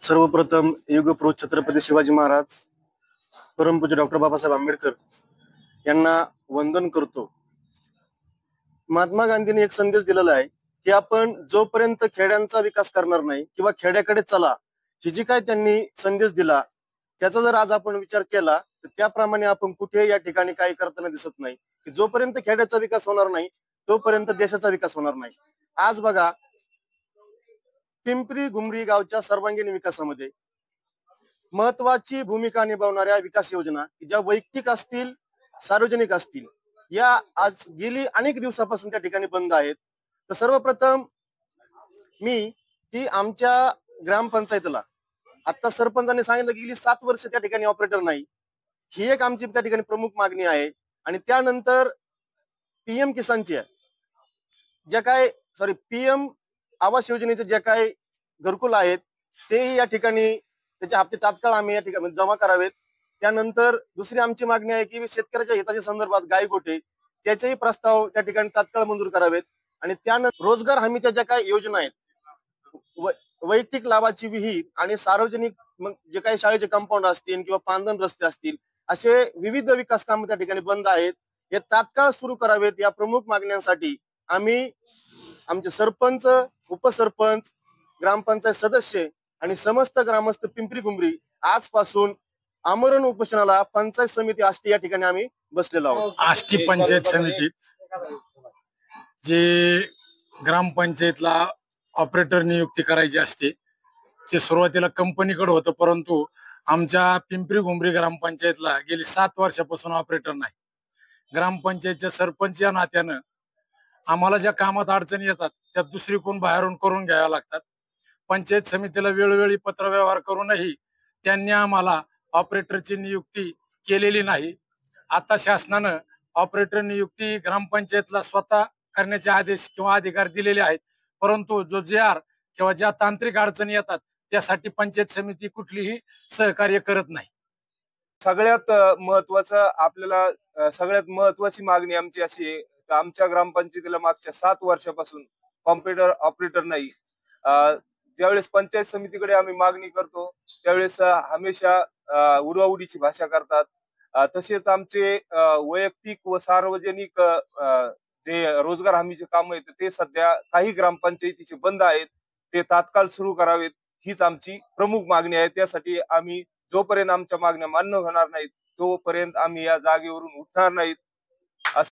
सर्वप्रथम युगपुरुष छत्रपती शिवाजी महाराज परमपूज्य डॉक्टर बाबासाहेब आंबेडकर यांना वंदन करतो। महात्मा गांधींनी एक संदेश दिलेला आहे की आपण जोपर्यंत खेड्यांचा विकास करणार नाही किंवा खेड्याकडे चला ही जी काय त्यांनी संदेश दिला त्याचा जर आज आपण विचार केला तर त्याप्रमाणे आपण कुठे या ठिकाणी काही करताना दिसत नाही की जोपर्यंत खेड्याचा विकास होणार नाही तोपर्यंत देशाचा विकास होणार नाही। आज बघा पिंपरी गुमरी गावच्या सर्वांगीण विकासामध्ये महत्वाची भूमिका निभावणाऱ्या विकास योजना ज्या वैयक्तिक असतील सार्वजनिक असतील या आज गेली अनेक दिवसापासून त्या ठिकाणी बंद आहेत। तर सर्वप्रथम मी की आमच्या ग्रामपंचायतीला आता सरपंचांनी सांगितलं की गेली 7 वर्ष त्या ठिकाणी ऑपरेटर नाही, ही एक आमची त्या ठिकाणी प्रमुख मागणी आहे। आणि त्यानंतर पीएम किसानची ज्या काय पीएम आवास योजनेचे जे काही घरकुल आहेत तेही या ठिकाणी त्याचे हप्ते तात्काळ आम्ही या ठिकाणी जमा करावेत। त्यानंतर दुसरी आमची मागणी आहे की शेतकऱ्याच्या हिताच्या संदर्भात गायगोठे त्याचेही प्रस्ताव त्या ठिकाणी तात्काळ मंजूर करावेत। आणि त्यानंतर रोजगार हमीच्या ज्या काही योजना आहेत वैयक्तिक लाभाची विहीर आणि सार्वजनिक जे काही शाळेचे कंपाऊंड असतील किंवा पांदन रस्ते असतील असे विविध विकास काम त्या ठिकाणी बंद आहेत, हे तात्काळ सुरू करावेत। या प्रमुख मागण्यांसाठी आम्ही आमचे सरपंच उपसरपंच ग्रामपंचायत सदस्य आणि समस्त ग्रामस्थ पिंपरी गुमरी आजपासून आमरण उपोषणाला पंचायत समिती आष्टी या ठिकाणी आम्ही बसलेलो आहोत। आष्टी पंचायत समितीत जे ग्रामपंचायतला ऑपरेटर नियुक्ती करायची असते ते सुरुवातीला कंपनीकडे होतं, परंतु आमच्या पिंपरी गुमरी ग्रामपंचायतला गेली 7 वर्षापासून ऑपरेटर नाही। ग्रामपंचायतच्या सरपंच या नात्यानं आम्हाला ज्या कामात अडचणी येतात त्या दुसरी कोण बाहेरून करून घ्याव्या लागतात। पंचायत समितीला वेळोवेळी पत्रव्यवहार करूनही त्यांनी आम्हाला ऑपरेटरची नियुक्ती केलेली नाही। आता शासनानं ऑपरेटर नियुक्ती ग्रामपंचायतला स्वतः करण्याचे आदेश किंवा अधिकार दिलेले आहेत, परंतु जो JR किंवा ज्या तांत्रिक अडचणी येतात त्यासाठी पंचायत समिती कुठलीही सहकार्य करत नाही। सगळ्यात महत्वाची मागणी आमची अशी आहे की आमच्या ग्रामपंचायतीला मागच्या 7 वर्षापासून कॉम्प्युटर ऑपरेटर नाही। ज्यावेळेस पंचायत समितीकडे आम्ही मागणी करतो त्यावेळेस हमेशा उडवाउडीची भाषा करतात। तसेच आमचे वैयक्तिक व सार्वजनिक जे रोजगार हमीचे काम आहेत ते सध्या काही ग्रामपंचायतीचे बंद आहेत, ते तात्काळ सुरू करावेत हीच आमची प्रमुख मागणी आहे। त्यासाठी आम्ही जोपर्यंत आमच्या मागण्या मान्य होणार नाहीत तोपर्यंत आम्ही या जागेवरून उठणार नाहीत।